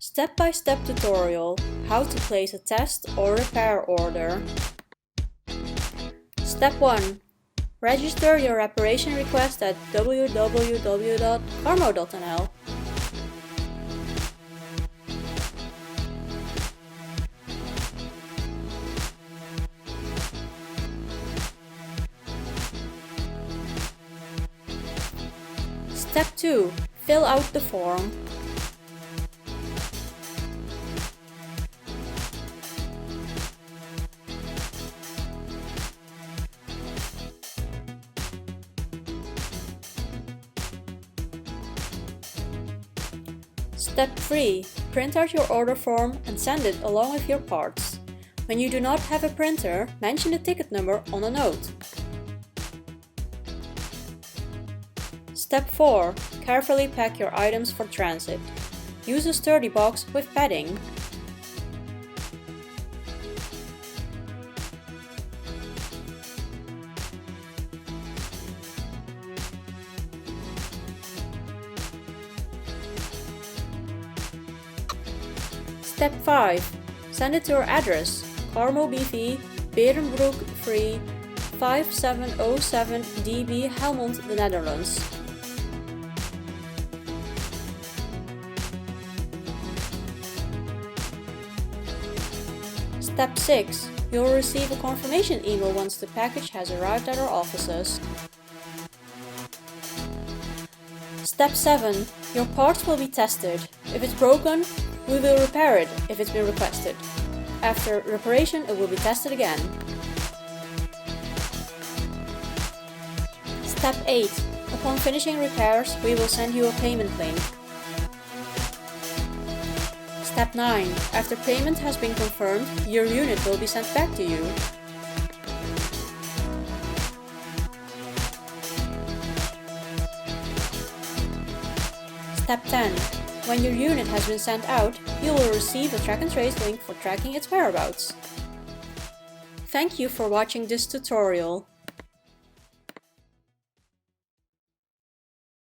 Step-by-step tutorial how to place a test or repair order. Step 1. Register your reparation request at www.carmo.nl. Step 2. Fill out the form. Step 3. Print out your order form and send it along with your parts. When you do not have a printer, mention the ticket number on a note. Step 4. Carefully pack your items for transit. Use a sturdy box with padding. Step 5. Send it to your address, Carmo BV, Berenbroek 3, 5707 DB, Helmond, the Netherlands. Step 6. You will receive a confirmation email once the package has arrived at our offices. Step 7. Your parts will be tested. If it's broken, we will repair it if it's been requested. After reparation, it will be tested again. Step 8. Upon finishing repairs, we will send you a payment link. Step 9. After payment has been confirmed, your unit will be sent back to you. Step 10. When your unit has been sent out, you will receive a track and trace link for tracking its whereabouts. Thank you for watching this tutorial.